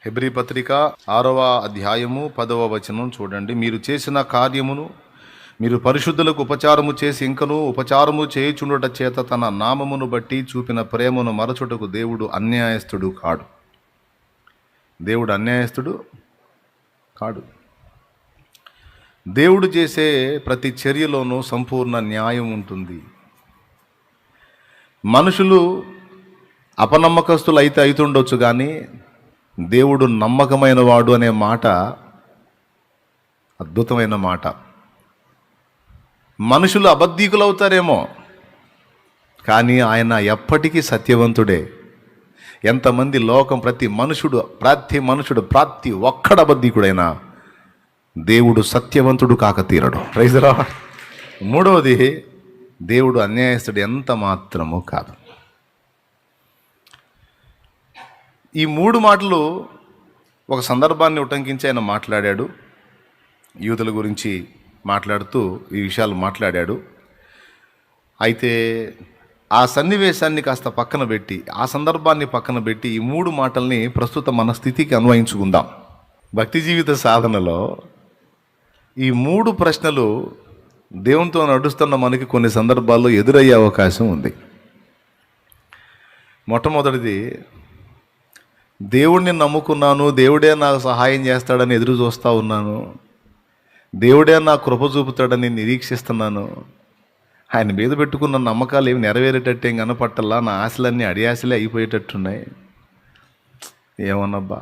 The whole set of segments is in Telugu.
హెబ్రీ పత్రిక 6వ అధ్యాయము 10వ వచనం చూడండి. మీరు చేసిన కార్యమును మీరు పరిశుద్ధులకు ఉపచారము చేసి ఇంకను ఉపచారము చేయుచుండుట చేత తన నామమును బట్టి చూపిన ప్రేమను మరచుటకు దేవుడు అన్యాయస్తుడు కాడు. దేవుడు అన్యాయస్తుడు కాడు. దేవుడు చేసే ప్రతి చర్యలోనూ సంపూర్ణ న్యాయం ఉంటుంది. మనుషులు అపనమ్మకస్తులు అయితే అవుతుండొచ్చు, కానీ దేవుడు నమ్మకమైన వాడు అనే మాట అద్భుతమైన మాట. మనుషులు అబద్ధీకులు అవుతారేమో, కానీ ఆయన ఎప్పటికీ సత్యవంతుడే. ఎంతమంది లోకం ప్రతి మనుషుడు ప్రతి ఒక్కడు అబద్ధీకుడైనా దేవుడు సత్యవంతుడు కాక తీరడు. Praise the lord. మూడవది, దేవుడు అన్యాయస్తుడు ఎంత మాత్రము కాదు. ఈ మూడు మాటలు ఒక సందర్భాన్ని ఉటంకించి ఆయన మాట్లాడాడు. యూదుల గురించి మాట్లాడుతూ ఈ విషయాలు మాట్లాడాడు. అయితే ఆ సన్నివేశాన్ని కాస్త పక్కన పెట్టి, ఆ సందర్భాన్ని పక్కన పెట్టి ఈ మూడు మాటల్ని ప్రస్తుత మన స్థితికి అన్వయించుకుందాం. భక్తి జీవిత సాధనలో ఈ మూడు ప్రశ్నలు దేవునితో నడుస్తున్న మనకి కొన్ని సందర్భాల్లో ఎదురయ్యే అవకాశం ఉంది. మొట్టమొదటిది, దేవుడిని నమ్ముకున్నాను, దేవుడే నాకు సహాయం చేస్తాడని ఎదురు చూస్తూ ఉన్నాను, దేవుడే నా కృప చూపుతాడని నిరీక్షిస్తున్నాను, ఆయన మీద పెట్టుకున్న నమ్మకాలు ఏమి నెరవేరేటట్టు ఏం కనపట్టల్లా, నా ఆశలన్నీ అడియాశలే అయిపోయేటట్టున్నాయి. ఏమన్నబ్బా,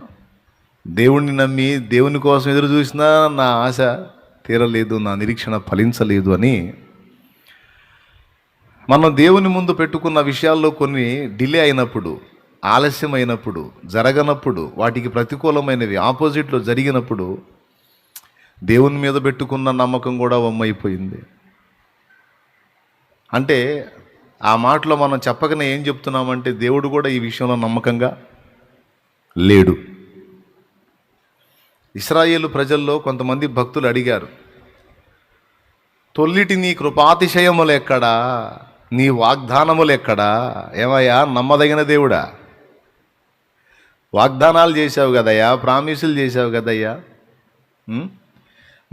దేవుణ్ణి నమ్మి దేవుని కోసం ఎదురు చూసినా నా ఆశ తీరలేదు, నా నిరీక్షణ ఫలించలేదు అని మనం దేవుని ముందు పెట్టుకున్న విషయాల్లో కొన్ని డిలే అయినప్పుడు, ఆలస్యం అయినప్పుడు, జరగనప్పుడు, వాటికి ప్రతికూలమైనవి ఆపోజిట్లో జరిగినప్పుడు దేవుని మీద పెట్టుకున్న నమ్మకం కూడా వమ్మైపోయింది. అంటే ఆ మాటలో మనం చెప్పకనే ఏం చెప్తున్నామంటే దేవుడు కూడా ఈ విషయంలో నమ్మకంగా లేడు. ఇశ్రాయేలు ప్రజల్లో కొంతమంది భక్తులు అడిగారు, తొల్లిటి నీ కృపాతిశయములు ఎక్కడా, నీ వాగ్దానములు ఎక్కడా? ఏమయ్యా, నమ్మదగిన దేవుడా, వాగ్దానాలు చేశావు కదయ్యా, ప్రామిసులు చేశావు కదయ్యా,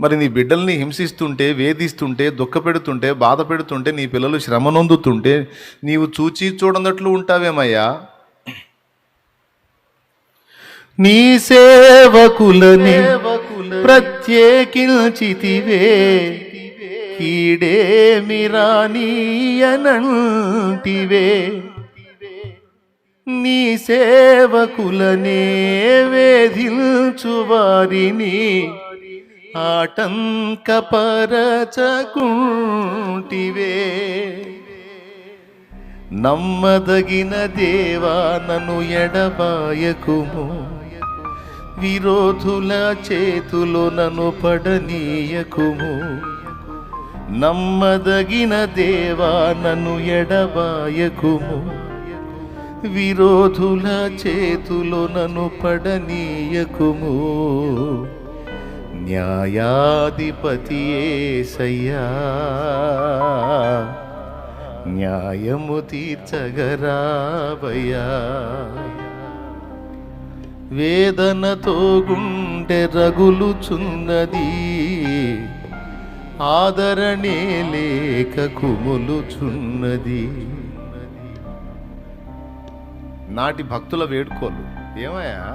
మరి నీ బిడ్డల్ని హింసిస్తుంటే, వేధిస్తుంటే, దుఃఖపెడుతుంటే, బాధ పెడుతుంటే, నీ పిల్లలు శ్రమ నొందుతుంటే నీవు చూచి చూడనట్లు ఉంటావేమయ్యా? నీ సేవకులని ప్రత్యేకించితివే, కీడేమి రానీయనంటివే. నీ సేవకులనే వేధించు వారిని ఆటంకపరచకుంటివే. నమ్మదగిన దేవా నన్ను ఎడబాయకుము, విరోధుల చేతులో నన్ను పడనీయకుము. నమ్మదగిన దేవా నన్ను ఎడబాయకుము, విరోధుల చేతులో నన్ను పడనీయకుము. న్యాయాధిపతి యేసయ్యా, న్యాయము తీర్చగరావయ్యా. వేదనతో గుండె రగులుచున్నది, ఆదరణే లేక కుములుచున్నది. నాటి భక్తుల వేడుకోలు. ఏమయ్యా,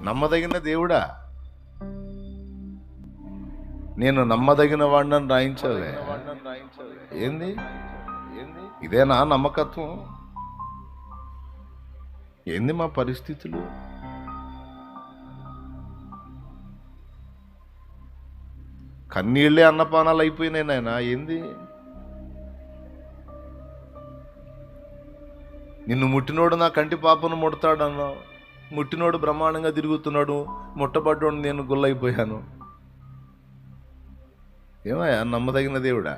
నమ్మదగిన దేవుడా, నేను నమ్మదగిన వాడిని రాయించాలే. ఏంది ఇదేనా నమ్మకత్వం? ఏంది మా పరిస్థితులు? కన్నీళ్ళే అన్నపానాలు అయిపోయినాయి నాయనా. ఏంది? నిన్ను ముట్టినోడు నా కంటి పాపను ముడతాడన్నావు, ముట్టినోడు బ్రహ్మాండంగా తిరుగుతున్నాడు, ముట్టబడ్డోడు నేను గుల్లైపోయాను. ఏమయ్యా, నమ్మదగిన దేవుడా?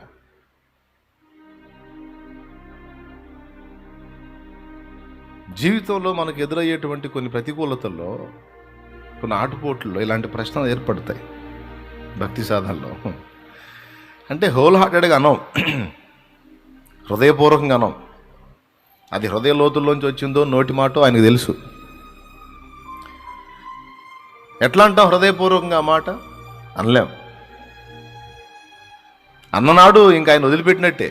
జీవితంలో మనకు ఎదురయ్యేటువంటి కొన్ని ప్రతికూలతల్లో, కొన్ని ఆటుపోట్లలో ఇలాంటి ప్రశ్నలు ఏర్పడతాయి భక్తి సాధనలో. అంటే హోల్ హార్టెడ్గా అనం, హృదయపూర్వకంగా అనం. అది హృదయ లోతుల్లోంచి వచ్చిందో నోటి మాటో ఆయనకు తెలుసు. ఎట్లా అంటాం హృదయపూర్వకంగా ఆ మాట? అనలేం. అన్ననాడు ఇంకా ఆయన వదిలిపెట్టినట్టే.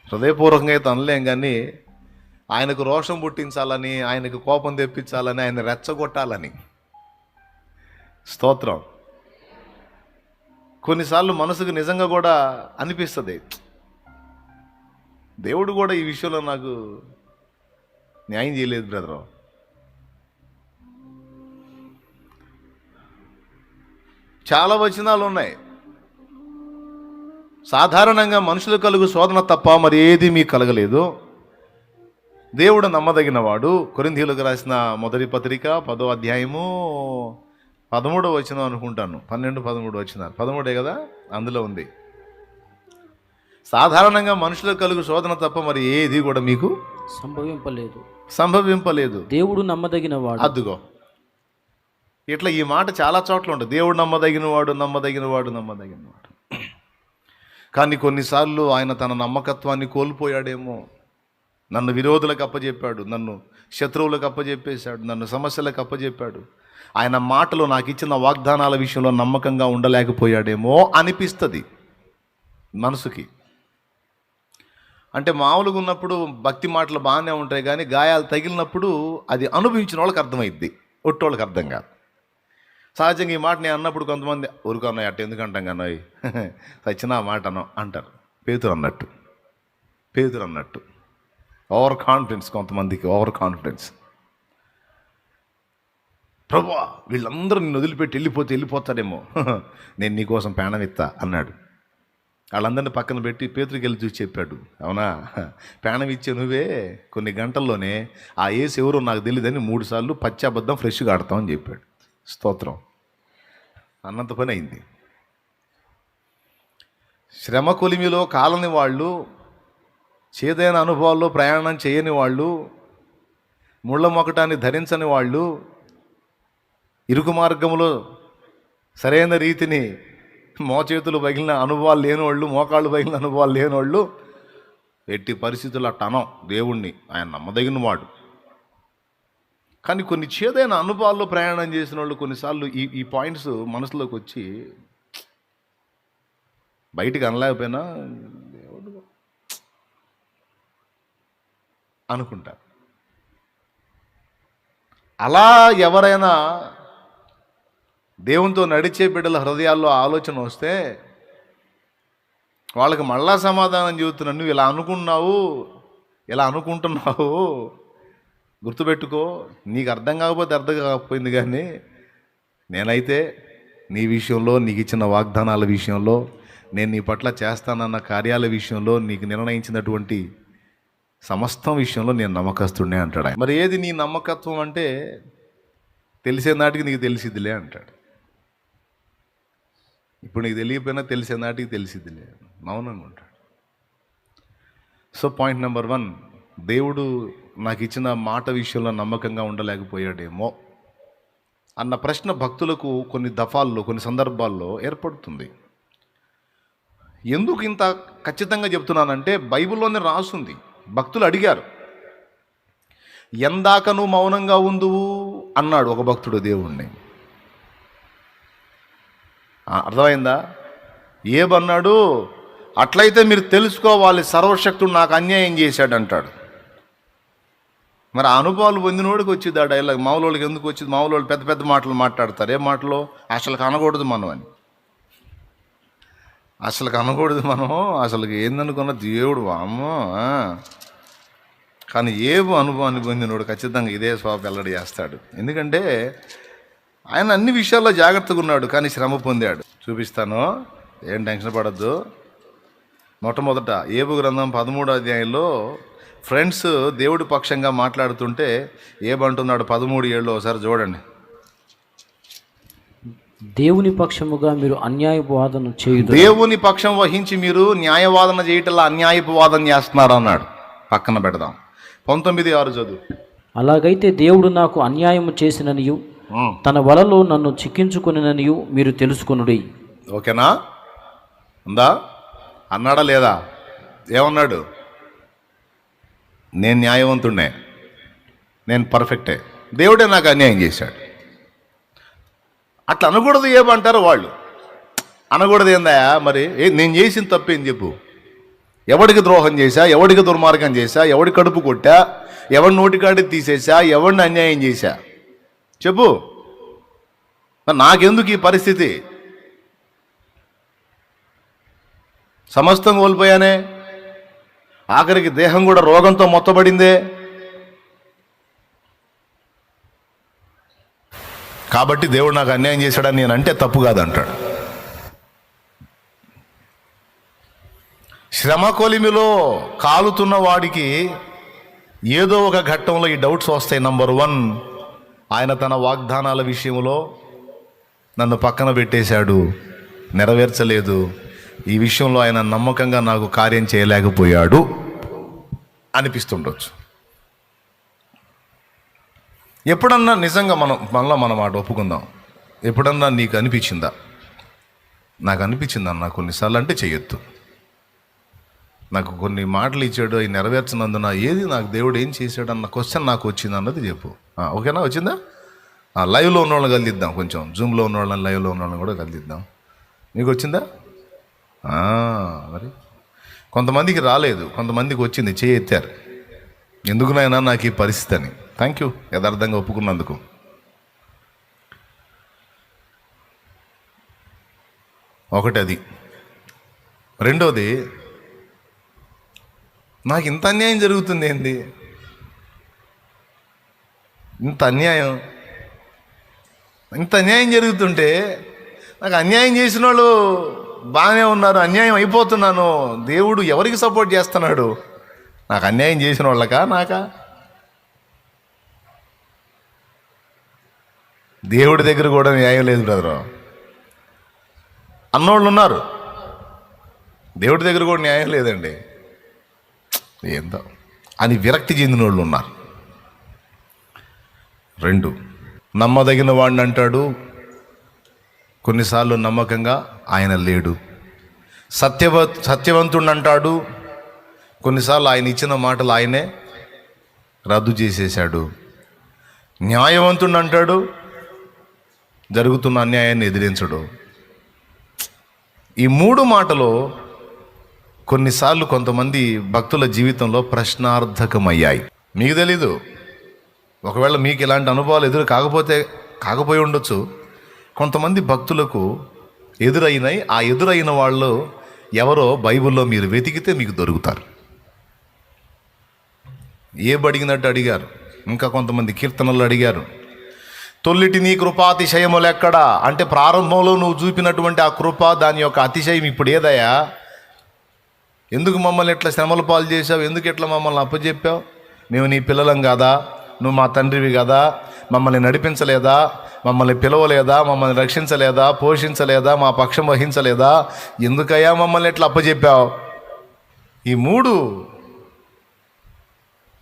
హృదయపూర్వకంగా అయితే అనలేం, కానీ ఆయనకు రోషం పుట్టించాలని, ఆయనకు కోపం తెప్పించాలని, ఆయన రెచ్చగొట్టాలని. స్తోత్రం. కొన్నిసార్లు మనసుకు నిజంగా కూడా అనిపిస్తుంది, దేవుడు కూడా ఈ విషయంలో నాకు న్యాయం చేయలేదు బ్రదరు. చాలా వచనాలు ఉన్నాయి. సాధారణంగా మనుషులు కలుగు శోధన తప్ప మరి ఏది మీకు కలగలేదు, దేవుడు నమ్మదగినవాడు. కొరింథీయులకు రాసిన మొదటి పత్రిక 10వ అధ్యాయము 13వ వచనం అనుకుంటాను, 12-13 వచనాలు, 13 కదా అందులో ఉంది. సాధారణంగా మనుషులకు కలుగు శోధన తప్ప మరి ఏది కూడా మీకు సంభవింపలేదు. దేవుడు నమ్మదగినవాడు. అద్దుగో, ఇట్లా ఈ మాట చాలా చోట్ల ఉంటుంది. దేవుడు నమ్మదగినవాడు, నమ్మదగినవాడు, నమ్మదగినవాడు. కానీ కొన్నిసార్లు ఆయన తన నమ్మకత్వాన్ని కోల్పోయాడేమో. నన్ను విరోధులకు అప్పచెప్పాడు, నన్ను శత్రువులకు అప్పచెప్పేశాడు, నన్ను సమస్యలకు అప్పచెప్పాడు. ఆయన మాటలు నాకు ఇచ్చిన వాగ్దానాల విషయంలో నమ్మకంగా ఉండలేకపోయాడేమో అనిపిస్తుంది మనసుకి. అంటే మామూలుగా ఉన్నప్పుడు భక్తి మాటలు బాగానే ఉంటాయి, కానీ గాయాలు తగిలినప్పుడు అది అనుభవించిన వాళ్ళకి అర్థమైద్ది, ఒట్టోళ్ళకి అర్థం కాదు. సహజంగా ఈ మాట నేను అన్నప్పుడు కొంతమంది ఊరుకున్నాయి, అట్ట ఎందుకు అంటాం కన్నాయి, సచిన మాట అనం అంటారు. పేతురు అన్నట్టు ఓవర్ కాన్ఫిడెన్స్, కొంతమందికి ఓవర్ కాన్ఫిడెన్స్. ప్రభువా వీళ్ళందరూ నిన్ను వదిలిపెట్టి వెళ్ళిపోతాడేమో, నేను నీకోసం ప్రాణం ఇస్తా అన్నాడు. వాళ్ళందరినీ పక్కన పెట్టి పేతురికి వెళ్ళి చూసి చెప్పాడు, అవునా ప్రాణం ఇచ్చే నువ్వే కొన్ని గంటల్లోనే ఆ యేసు ఎవరో నాకు తెలియదని 3 సార్లు పచ్చాబద్ధం ఫ్రెష్గా ఆడతామని చెప్పాడు. స్తోత్రం. అన్నంత పని అయింది. శ్రమ కొలిమిలో కాలని వాళ్ళు, చేదైన అనుభవాల్లో ప్రయాణం చేయని వాళ్ళు, ముళ్ళ మొకటాన్ని ధరించని వాళ్ళు, ఇరుకు మార్గంలో సరైన రీతిని మోచేతులు పగిలిన అనుభవాలు లేనివాళ్ళు, మోకాళ్ళు పగిలిన అనుభవాలు లేనివాళ్ళు ఎట్టి పరిస్థితుల్లో అట్టనం దేవుణ్ణి, ఆయన నమ్మదగిన వాడు. కానీ కొన్ని చేదైన అనుభవాల్లో ప్రయాణం చేసిన వాళ్ళు కొన్నిసార్లు ఈ పాయింట్స్ మనసులోకి వచ్చి బయటికి అనలేకపోయినా దేవుడు అనుకుంటారు. అలా ఎవరైనా దేవునితో నడిచే బిడ్డల హృదయాల్లో ఆలోచన వస్తే వాళ్ళకి మళ్ళా సమాధానం చెబుతున్నాను, నువ్వు ఇలా అనుకున్నావు, ఇలా అనుకుంటున్నావు, గుర్తుపెట్టుకో, నీకు అర్థం కాకపోయింది, కానీ నేనైతే నీ విషయంలో, నీకు ఇచ్చిన వాగ్దానాల విషయంలో, నేను నీ పట్ల చేస్తానన్న కార్యాల విషయంలో, నీకు నిర్ణయించినటువంటి సమస్తం విషయంలో నేను నమ్మకస్తుడినే అంటాడు. మరి ఏది నీ నమ్మకత్వం అంటే, తెలిసే నాటికి నీకు తెలిసిద్దిలే అంటాడు. ఇప్పుడు నీకు తెలియకపోయినా తెలిసే నాటికి తెలిసిద్దిలే, మౌనంగా ఉంటాడు. సో పాయింట్ నెంబర్ 1, దేవుడు నాకు ఇచ్చిన మాట విషయంలో నమ్మకంగా ఉండలేకపోయాడేమో అన్న ప్రశ్న భక్తులకు కొన్ని దఫాల్లో, కొన్ని సందర్భాల్లో ఏర్పడుతుంది. ఎందుకు ఇంత ఖచ్చితంగా చెప్తున్నానంటే, బైబిల్లోనే రాసుంది. భక్తులు అడిగారు, ఎందాక నువ్వు మౌనంగా ఉందువు అన్నాడు ఒక భక్తుడు దేవుణ్ణి. అర్థమైందా? ఏమన్నాడు? అట్లయితే మీరు తెలుసుకోవాలి, సర్వశక్తుడు నాకు అన్యాయం చేశాడు అంటాడు. మరి ఆ అనుభవాలు పొందినోడికి వచ్చింది ఆ డైలాగ్. మామూలుకి ఎందుకు వచ్చింది? మామూలు పెద్ద పెద్ద మాటలు మాట్లాడతారు. ఏ మాటలు? అసలు కనకూడదు మనం అని, అసలు కనకూడదు మనం, అసలుకి ఏందనుకున్న దేవుడు అమ్మో. కానీ ఏవో అనుభవాన్ని పొందినోడు ఖచ్చితంగా ఇదే స్వభావం వెల్లడి చేస్తాడు. ఎందుకంటే ఆయన అన్ని విషయాల్లో జాగ్రత్తగా ఉన్నాడు, కానీ శ్రమ పొందాడు. చూపిస్తాను, ఏం టెన్షన్ పడద్దు. మొట్టమొదట ఏబు గ్రంథం 13వ అధ్యాయంలో ఫ్రెండ్స్ దేవుడి పక్షంగా మాట్లాడుతుంటే ఏమంటున్నాడు? 13:7 ఒకసారి చూడండి. దేవుని పక్షముగా మీరు అన్యాయపు వాదన చేయదు. దేవుని పక్షం వహించి మీరు న్యాయవాదన చేయటంలో అన్యాయపు వాదన చేస్తున్నారు అన్నాడు. పక్కన పెడదాం. 19:6 చదువు. అలాగైతే దేవుడు నాకు అన్యాయము చేసిననియు తన వలలో నన్ను చిక్కించుకునిననియు మీరు తెలుసుకొనుడి. ఓకేనా? ఉందా? అన్నాడా లేదా? ఏమన్నాడు? నేను న్యాయవంతుడే, నేను పర్ఫెక్టే, దేవుడే నాకు అన్యాయం చేశాడు. అట్లా అనకూడదు ఏమంటారు వాళ్ళు. అనకూడదు ఏందా మరి? నేను చేసిన తప్పేం చెప్పు. ఎవడికి ద్రోహం చేశా, ఎవడికి దుర్మార్గం చేశా, ఎవడి కడుపు కొట్టా, ఎవడి నోటికాడి తీసేసా, ఎవడిని అన్యాయం చేశా చెప్పు. నాకెందుకు ఈ పరిస్థితి? సమస్తం కోల్పోయానే, ఆఖరికి దేహం కూడా రోగంతో మొత్తబడిందే. కాబట్టి దేవుడు నాకు అన్యాయం చేశాడని నేను అంటే తప్పు కాదంటాడు. శ్రమ కొలిమిలో కాలుతున్న వాడికి ఏదో ఒక ఘట్టంలో ఈ డౌట్స్ వస్తాయి. నంబర్ 1, ఆయన తన వాగ్దానాల విషయంలో నన్ను పక్కన పెట్టేశాడు, నెరవేర్చలేదు. ఈ విషయంలో ఆయన నమ్మకంగా నాకు కార్యం చేయలేకపోయాడు అనిపిస్తుండొచ్చు. ఎప్పుడన్నా నిజంగా మనలో మన మాట ఒప్పుకుందాం. ఎప్పుడన్నా నీకు అనిపించిందా? నాకు అనిపించిందన్న కొన్నిసార్లు అంటే చెయ్యొద్దు. నాకు కొన్ని మాటలు ఇచ్చాడు, అవి నెరవేర్చినందున ఏది నాకు దేవుడు ఏం చేశాడు అన్న క్వశ్చన్ నాకు వచ్చింది అన్నది చెప్పు. ఓకేనా? వచ్చిందా? లైవ్లో ఉన్న వాళ్ళని కలిదిద్దాం, కొంచెం జూమ్లో ఉన్న వాళ్ళని, లైవ్లో ఉన్న వాళ్ళని కూడా కలిదిద్దాం. మీకు వచ్చిందా? మరి కొంతమందికి రాలేదు, కొంతమందికి వచ్చింది, చేయి ఎత్తారు. ఎందుకునైనా నాకు ఈ పరిస్థితి అని. థ్యాంక్ యూ యథార్థంగా ఒప్పుకున్నందుకు. ఒకటి అది. రెండోది, నాకు ఇంత అన్యాయం జరుగుతుంది ఏంది? ఇంత అన్యాయం జరుగుతుంటే నాకు అన్యాయం చేసిన వాళ్ళు బాగానే ఉన్నారు, అన్యాయం అయిపోతున్నాను. దేవుడు ఎవరికి సపోర్ట్ చేస్తున్నాడు? నాకు అన్యాయం చేసిన వాళ్ళకా, నాకా? దేవుడి దగ్గర కూడా న్యాయం లేదు బ్రదరు. అన్నోళ్ళు ఉన్నారు, దేవుడి దగ్గర కూడా న్యాయం లేదండి. ఏందో అని విరక్తి చెందిన వాళ్ళు ఉన్నారు. 2, నమ్మదగిన వాడిని అంటాడు, కొన్నిసార్లు నమ్మకంగా ఆయన లేడు. సత్యవంతుడు అంటాడు, కొన్నిసార్లు ఆయన ఇచ్చిన మాటలు ఆయనే రద్దు చేసేశాడు. న్యాయవంతుడు అంటాడు, జరుగుతున్న అన్యాయాన్ని ఎదిరించడు. ఈ 3 మాటలు కొన్నిసార్లు కొంతమంది భక్తుల జీవితంలో ప్రశ్నార్థకమయ్యాయి. మీకు తెలీదు, ఒకవేళ మీకు ఇలాంటి అనుభవాలు కాకపోయి ఉండొచ్చు. కొంతమంది భక్తులకు ఎదురైనాయి. ఆ ఎదురైన వాళ్ళు ఎవరో బైబిల్లో మీరు వెతికితే మీకు దొరుకుతారు. అడిగినట్టు అడిగారు. ఇంకా కొంతమంది కీర్తనలు అడిగారు. తొల్లిటి నీ కృపాతిశయములెక్కడా అంటే, ప్రారంభంలో నువ్వు చూపినటువంటి ఆ కృప, దాని యొక్క అతిశయం ఇప్పుడు ఏదయ్యా? ఎందుకు మమ్మల్ని ఎట్లా శ్రమల పాలు చేసావు? ఎందుకు ఎట్లా మమ్మల్ని అప్పచెప్పావు? మేము నీ పిల్లలం కాదా? నువ్వు మా తండ్రివి కదా? మమ్మల్ని నడిపించలేదా? మమ్మల్ని పిలవలేదా? మమ్మల్ని రక్షించలేదా? పోషించలేదా? మా పక్షం వహించలేదా? ఎందుకయ్యా మమ్మల్ని ఎట్లా అప్పచెప్పావు? ఈ 3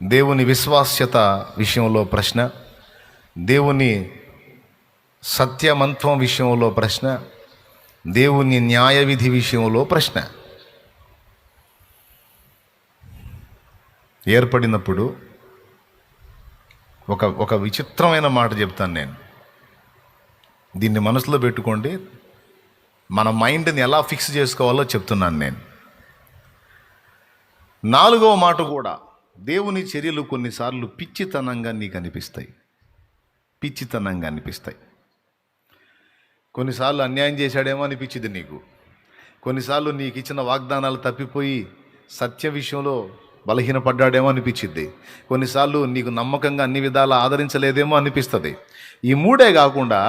దేవుని విశ్వాస్యత విషయంలో ప్రశ్న, దేవుని సత్యమంత్వం విషయంలో ప్రశ్న, దేవుని న్యాయ విధి విషయంలో ప్రశ్న ఏర్పడినప్పుడు ఒక విచిత్రమైన మాట చెప్తాను నేను. దీన్ని మనసులో పెట్టుకోండి. మన మైండ్ని ఎలా ఫిక్స్ చేసుకోవాలో చెప్తున్నాను నేను. 4వ మాట కూడా, దేవుని చర్యలు కొన్నిసార్లు పిచ్చితనంగా నీకు అనిపిస్తాయి. కొన్నిసార్లు అన్యాయం చేశాడేమో అనిపించింది నీకు. కొన్నిసార్లు నీకు ఇచ్చిన వాగ్దానాలు తప్పిపోయి సత్య విషయంలో బలహీనపడ్డాడేమో అనిపించింది. కొన్నిసార్లు నీకు నమ్మకంగా అన్ని విధాలా ఆదరించలేదేమో అనిపిస్తుంది. ఈ 3 కాకుండా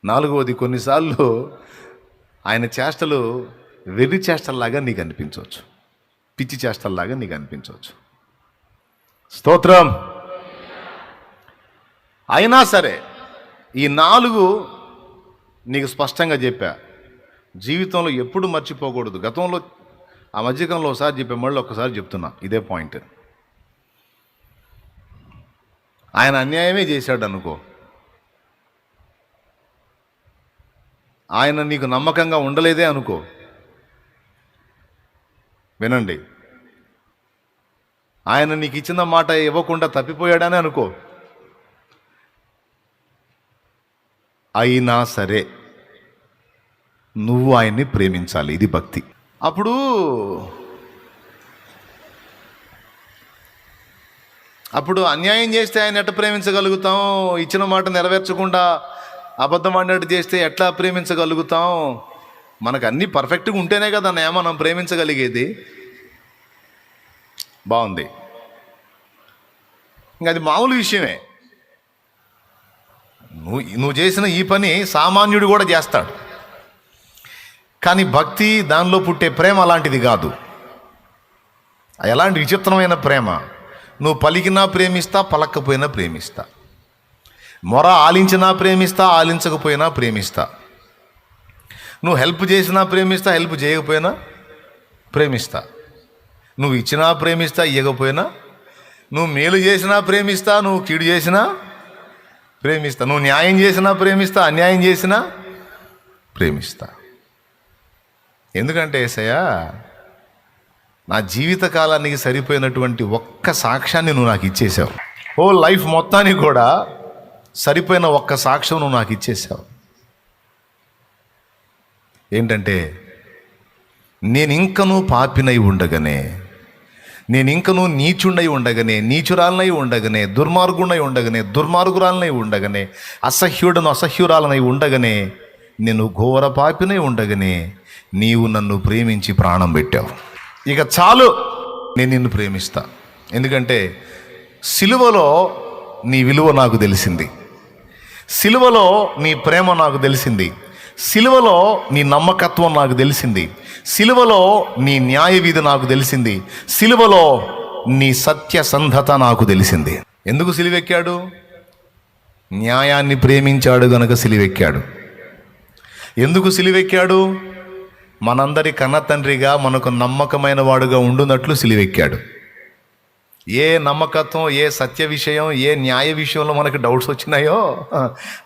4వది, కొన్నిసార్లు ఆయన చేష్టలు వెర్రి చేష్టల్లాగా నీకు అనిపించవచ్చు, పిచ్చి చేష్టల్లాగా నీకు అనిపించవచ్చు. స్తోత్రం. అయినా సరే ఈ 4 నీకు స్పష్టంగా చెప్పా. జీవితంలో ఎప్పుడు మర్చిపోకూడదు. గతంలో ఆ మధ్యకాలంలో ఒకసారి చెప్పే, మళ్ళీ ఒక్కసారి చెప్తున్నా ఇదే పాయింట్. ఆయన అన్యాయమే చేశాడు అనుకో, ఆయన నీకు నమ్మకంగా ఉండలేదే అనుకో, వినండి, ఆయన నీకు ఇచ్చిన మాట ఇవ్వకుండా తప్పిపోయాడని అనుకో, అయినా సరే నువ్వు ఆయన్ని ప్రేమించాలి. ఇది భక్తి. అప్పుడు అన్యాయం చేస్తే ఆయన ఎట్లా ప్రేమించగలుగుతాం? ఇచ్చిన మాట నెరవేర్చకుండా అబద్ధం ఆడినట్టు చేస్తే ఎట్లా ప్రేమించగలుగుతాం? మనకు అన్నీ పర్ఫెక్ట్గా ఉంటేనే కదా అన్నయ్య మనం ప్రేమించగలిగేది. బాగుంది. ఇంకా అది మామూలు విషయమే. నువ్వు చేసిన ఈ పని సామాన్యుడు కూడా చేస్తాడు. కానీ భక్తి, దానిలో పుట్టే ప్రేమ అలాంటిది కాదు. ఎలాంటి విచిత్రమైన ప్రేమ! నువ్వు పలికినా ప్రేమిస్తా, పలక్కపోయినా ప్రేమిస్తా. మొర ఆలించినా ప్రేమిస్తా, ఆలించకపోయినా ప్రేమిస్తా. నువ్వు హెల్ప్ చేసినా ప్రేమిస్తా, హెల్ప్ చేయకపోయినా ప్రేమిస్తా. నువ్వు ఇచ్చినా ప్రేమిస్తా, ఇవ్వకపోయినా. నువ్వు మేలు చేసినా ప్రేమిస్తా, నువ్వు కీడు చేసినా ప్రేమిస్తా. నువ్వు న్యాయం చేసినా ప్రేమిస్తా, అన్యాయం చేసినా ప్రేమిస్తా. ఎందుకంటే యేసయ్యా, నా జీవిత కాలానికి సరిపోయినటువంటి ఒక్క సాక్ష్యాన్ని నువ్వు నాకు ఇచ్చేసావు. ఓ లైఫ్ మొత్తానికి కూడా సరిపోయిన ఒక్క సాక్ష్యం నువ్వు నాకు ఇచ్చేసావు. ఏంటంటే, నేను ఇంకనూ పాపినై ఉండగానే, నేను ఇంకనూ నీచుండై ఉండగానే, నీచురాలనై ఉండగానే, దుర్మార్గునై ఉండగానే, దుర్మార్గురాలనై ఉండగానే, అసహ్యురాలనై ఉండగానే, నేను ఘోర పాపినై ఉండగానే నీవు నన్ను ప్రేమించి ప్రాణం పెట్టావు. ఇక చాలు, నేను నిన్ను ప్రేమిస్తా. ఎందుకంటే సిలువలో నీ విలువ నాకు తెలిసింది, సిలువలో నీ ప్రేమ నాకు తెలిసింది, సిలువలో నీ నమ్మకత్వం నాకు తెలిసింది, సిలువలో నీ న్యాయ విధి నాకు తెలిసింది, సిలువలో నీ సత్యసంధత నాకు తెలిసింది. ఎందుకు సిలువెక్కాడు? న్యాయాన్ని ప్రేమించాడు గనుక సిలువెక్కాడు. ఎందుకు సిలువెక్కాడు? మనందరి కన్న తండ్రిగా మనకు నమ్మకమైన వాడుగా ఉండునట్లు సిలువెక్కాడు. ఏ నమ్మకత్వం, ఏ సత్య విషయం, ఏ న్యాయ విషయంలో మనకు డౌట్స్ వచ్చినాయో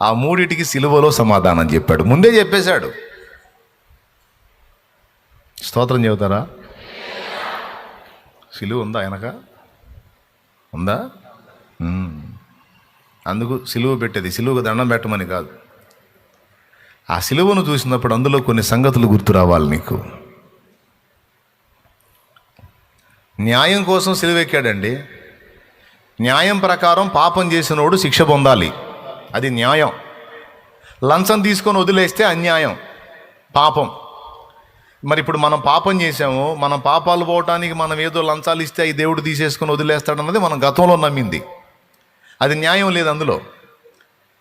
ఆ మూడిటికి సిలువలో సమాధానం చెప్పాడు. ముందే చెప్పేశాడు. స్తోత్రం చెబుతారా? సిలువ ఉందా ఆయనక? ఉందా? అందుకు సిలువ పెట్టేది. సిలువకు దండం పెట్టమని కాదు. ఆ సిలువను చూసినప్పుడు అందులో కొన్ని సంగతులు గుర్తు రావాలి నీకు. న్యాయం కోసం సిలువెక్కాడండి. న్యాయం ప్రకారం పాపం చేసినోడు శిక్ష పొందాలి, అది న్యాయం. లంచం తీసుకొని వదిలేస్తే అన్యాయం, పాపం. మరి ఇప్పుడు మనం పాపం చేసాము, మనం పాపాలు పోవటానికి మనం ఏదో లంచాలు ఇస్తే ఈ దేవుడు తీసేసుకొని వదిలేస్తాడన్నది మనం గతంలో నమ్మింది. అది న్యాయం లేదు అందులో.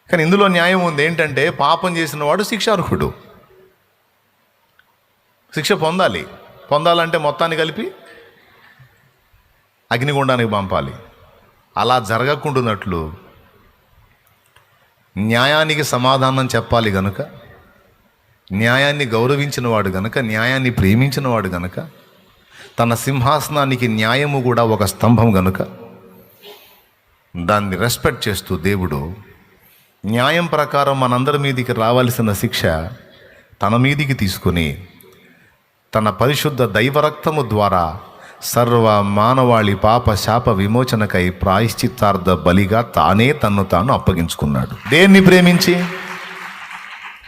కానీ ఇందులో న్యాయం ఉంది. ఏంటంటే, పాపం చేసిన వాడు శిక్షార్హుడు, శిక్ష పొందాలి. పొందాలంటే మొత్తాన్ని కలిపి అగ్నిగుండానికి పంపాలి. అలా జరగకుండానట్లు న్యాయానికి సమాధానం చెప్పాలి గనుక, న్యాయాన్ని గౌరవించిన వాడు గనుక, న్యాయాన్ని ప్రేమించిన వాడు గనుక, తన సింహాసనానికి న్యాయము కూడా ఒక స్తంభం గనుక దాన్ని రెస్పెక్ట్ చేస్తూ దేవుడు న్యాయం ప్రకారం మనందరి మీదికి రావాల్సిన శిక్ష తన మీదికి తీసుకుని తన పరిశుద్ధ దైవరక్తము ద్వారా సర్వ మానవాళి పాప శాప విమోచనకై ప్రాయశ్చిత్తార్థ బలిగా తానే తన్ను తాను అప్పగించుకున్నాడు. దేన్ని ప్రేమించి?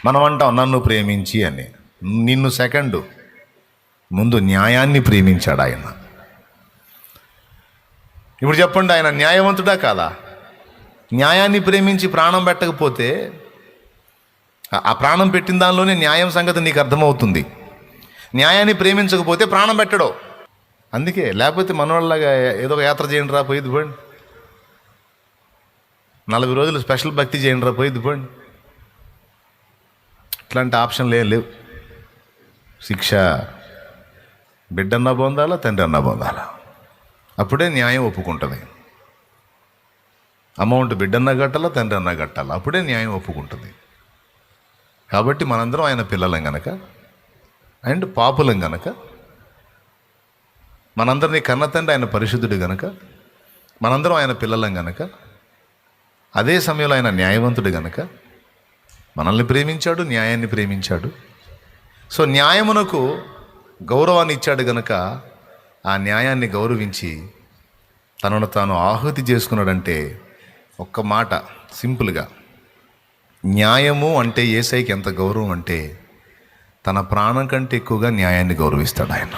మనం అంటాం నన్ను ప్రేమించి అని. నిన్ను సెకండు, ముందు న్యాయాన్ని ప్రేమించాడు ఆయన. ఇప్పుడు చెప్పండి, ఆయన న్యాయవంతుడా కాదా? న్యాయాన్ని ప్రేమించి ప్రాణం పెట్టకపోతే ఆ ప్రాణం పెట్టిన దానిలోనే న్యాయం సంగతి నీకు అర్థమవుతుంది. న్యాయాన్ని ప్రేమించకపోతే ప్రాణం పెట్టడు. అందుకే, లేకపోతే మనవాళ్ళగా ఏదో ఒక యాత్ర చేయండి రా పోయిద్ది పోండి, 40 రోజులు స్పెషల్ భక్తి చేయండి రా పోయిద్ది పోండి. ఇట్లాంటి ఆప్షన్లు ఏం లేవు. శిక్ష బిడ్డన్నా పొందాలా, తండ్రి అన్నా పొందాలా, అప్పుడే న్యాయం ఒప్పుకుంటుంది. అమౌంట్ బిడ్డన్నా కట్టాలా, తండ్రి అన్నా కట్టాలా, అప్పుడే న్యాయం ఒప్పుకుంటుంది. కాబట్టి మనందరం ఆయన పిల్లలం గనక, అండ్ పాపులం గనక, మనందరినీ కన్న తండ్రి ఆయన పరిశుద్ధుడు గనక, మనందరం ఆయన పిల్లలం గనక, అదే సమయంలో ఆయన న్యాయవంతుడు గనక మనల్ని ప్రేమించాడు, న్యాయాన్ని ప్రేమించాడు. సో న్యాయమునకు గౌరవాన్ని ఇచ్చాడు గనక ఆ న్యాయాన్ని గౌరవించి తనను తాను ఆహుతి చేసుకున్నాడంటే, ఒక్క మాట సింపుల్గా, న్యాయము అంటే యేసయ్యకి ఎంత గౌరవం అంటే తన ప్రాణం కంటే ఎక్కువగా న్యాయాన్ని గౌరవిస్తాడు ఆయన.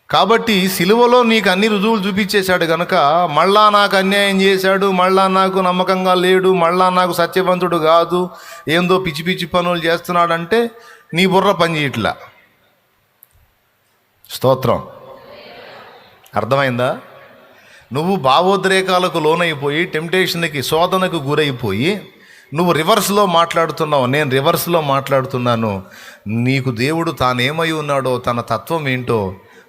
కాబట్టి సిలువలో నీకు అన్ని రుజువులు చూపించేశాడు కనుక మళ్ళా నాకు అన్యాయం చేశాడు, మళ్ళా నాకు నమ్మకంగా లేడు, మళ్ళా నాకు సత్యవంతుడు కాదు, ఏందో పిచ్చి పిచ్చి పనులు చేస్తున్నాడంటే నీ బుర్ర పని చేయట్లా. స్తోత్రం. అర్థమైందా? నువ్వు భావోద్రేకాలకు లోనైపోయి టెంప్టేషన్కి, శోధనకు గురైపోయి నువ్వు రివర్స్లో మాట్లాడుతున్నావు, నేను రివర్స్లో మాట్లాడుతున్నాను. నీకు దేవుడు తానేమై ఉన్నాడో, తన తత్వం ఏంటో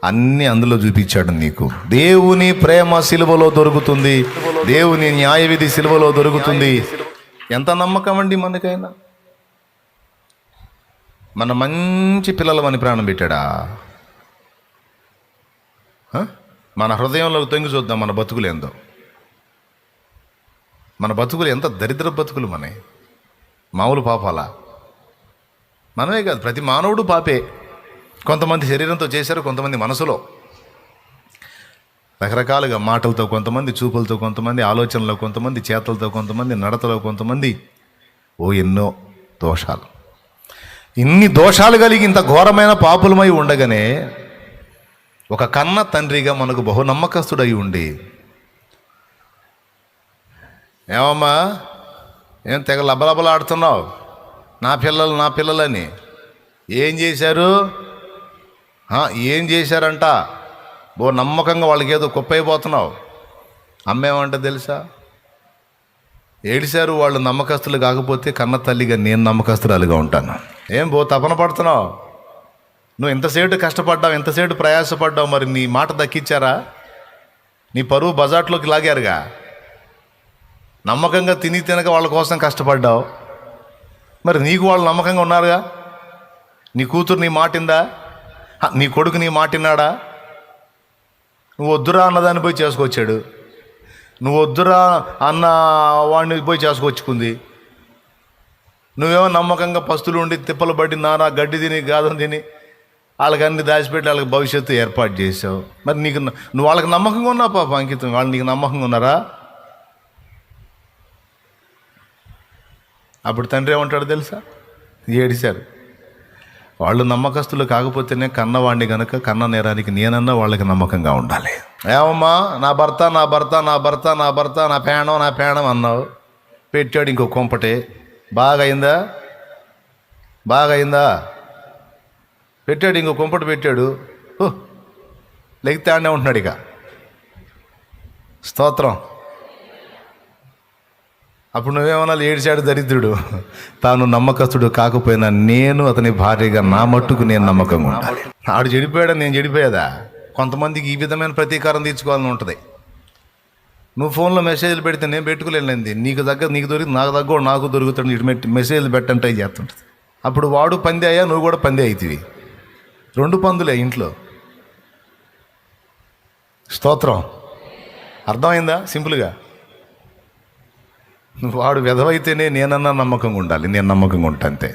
అన్నీ అందులో చూపించాడు నీకు. దేవుని ప్రేమ సిలువలో దొరుకుతుంది, దేవుని న్యాయవిధి సిలువలో దొరుకుతుంది. ఎంత నమ్మకం అండి మనకైనా? మన మంచి పిల్లలమని ప్రాణం పెట్టాడా? మన హృదయంలో తొంగి చూద్దాం మన బతుకులు ఏందో. మన బతుకులు ఎంత దరిద్ర బతుకులు మనవి. మామూలు పాపాలా? మనమే కాదు, ప్రతి మానవుడు పాపే. కొంతమంది శరీరంతో చేశారు, కొంతమంది మనసులో రకరకాలుగా, మాటలతో కొంతమంది, చూపులతో కొంతమంది, ఆలోచనలో కొంతమంది, చేతలతో కొంతమంది, నడతలో కొంతమంది, ఎన్నో దోషాలు. ఇన్ని దోషాలు కలిగి ఇంత ఘోరమైన పాపులమై ఉండగానే ఒక కన్న తండ్రిగా మనకు బహు నమ్మకస్తుడై ఉండి, ఏమమ్మా ఏం తెగ లబలబలాడుతున్నావు, నా పిల్లలని ఏం చేశారు, ఏం చేశారంట, నమ్మకంగా వాళ్ళకి ఏదో కుప్పైపోతున్నావు. అమ్మేమంట తెలుసా? ఏడిశారు వాళ్ళు నమ్మకస్తులు కాకపోతే కన్న తల్లిగా నేను నమ్మకస్తురాలుగా ఉంటాను. ఏం తపన పడుతున్నావు? నువ్వు ఎంతసేపు కష్టపడ్డావు, ఎంతసేపు ప్రయాసపడ్డావు, మరి నీ మాట దక్కిచ్చారా? నీ పరువు బజాట్లోకి లాగారుగా. నమ్మకంగా తినక వాళ్ళ కోసం కష్టపడ్డావు, మరి నీకు వాళ్ళు నమ్మకంగా ఉన్నారుగా. నీ కూతురు నీ మాటిందా? నీ కొడుకు నీ మాటిన్నాడా? నువ్వు వద్దురా అన్నదాన్ని పోయి చేసుకొచ్చాడు, నువ్వు వద్దురా అన్న వాడిని పోయి చేసుకొచ్చుకుంది. నువ్వేమో నమ్మకంగా పస్తులు ఉండి తిప్పలు పడి నానా గడ్డి తిని గాదం తిని వాళ్ళకి అన్ని దాచిపెట్టి వాళ్ళకి భవిష్యత్తు ఏర్పాటు చేసావు. మరి నువ్వు వాళ్ళకి నమ్మకంగా ఉన్నావు పాప అంకితం, వాళ్ళు నీకు నమ్మకంగా ఉన్నారా? అప్పుడు తండ్రి ఏమంటాడు తెలుసా? ఏడిశారు. వాళ్ళు నమ్మకస్తులు కాకపోతేనే కన్నవాడిని కనుక కన్న నేరానికి నేనన్నా వాళ్ళకి నమ్మకంగా ఉండాలి. ఏమమ్మా నా భర్త నా పేణం అన్నావు, పెట్టాడు ఇంకో కొంపటే. బాగా అయిందా? పెట్టాడు ఇంకో కొంపటి పెట్టాడు, లెగితే ఆడనే ఉంటున్నాడు ఇక. స్తోత్రం. అప్పుడు నువ్వేమన్నా ఏడిచాడు దరిద్రుడు, తాను నమ్మకస్తుడు కాకపోయినా నేను అతని భార్యగా నా మట్టుకు నేను నమ్మకంగా ఉండాలి. ఆడు చెడిపోయాడా, నేను చెడిపోయేదా? కొంతమందికి ఈ విధమైన ప్రతీకారం తీర్చుకోవాలని ఉంటుంది. నువ్వు ఫోన్లో మెసేజ్లు పెడితే నేను పెట్టుకోలేండి, నీకు దొరికి నాకు దొరుకుతాడు, ఇటు మెసేజ్లు పెట్టంటే చేస్తుంటుంది. అప్పుడు వాడు పంది అయ్యా, నువ్వు కూడా పంది అవుతుంది. 2 పందులే ఇంట్లో. స్తోత్రం. అర్థమైందా? సింపుల్గా వాడు వెధవైతేనే నేనన్నా నమ్మకంగా ఉండాలి, నేను నమ్మకంగా ఉంటా అంతే.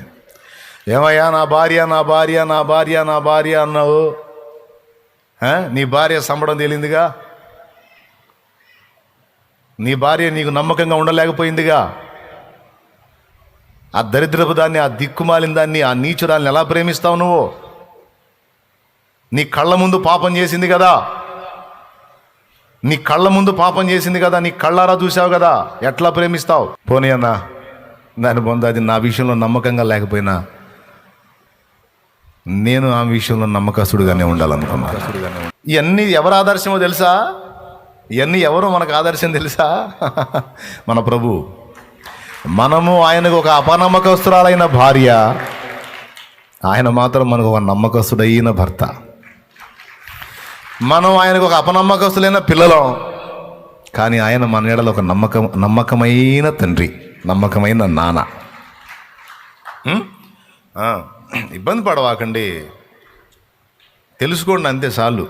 ఏమయ్యా నా భార్య అన్నావు, నీ భార్య సంబడం తేలిందిగా, నీ భార్య నీకు నమ్మకంగా ఉండలేకపోయిందిగా. ఆ దరిద్రపు దాన్ని, ఆ దిక్కుమాలిన దాన్ని, ఆ నీచురాల్ని ఎలా ప్రేమిస్తావు నువ్వు? నీ కళ్ళ ముందు పాపం చేసింది కదా, నీ కళ్ళారా చూసావు కదా, ఎట్లా ప్రేమిస్తావు? పోనీ అన్నా దాని పొందు, అది నా విషయంలో నమ్మకంగా లేకపోయినా నేను ఆ విషయంలో నమ్మకస్తుడుగానే ఉండాలనుకున్నా. ఇవన్నీ ఎవరు ఆదర్శమో తెలుసా? ఇవన్నీ ఎవరో మనకు ఆదర్శం తెలుసా? మన ప్రభు. మనము ఆయనకు ఒక అపనమ్మకస్తురాలైన భార్య, ఆయన మాత్రం మనకు ఒక నమ్మకస్తుడైన భర్త. మనం ఆయనకు ఒక అపనమ్మకస్తులైన పిల్లలం, కానీ ఆయన మన ఎడల ఒక నమ్మకమైన తండ్రి, నమ్మకమైన నాన్న. ఇబ్బంది పడవాకండి, తెలుసుకోండి అంతే చాలు.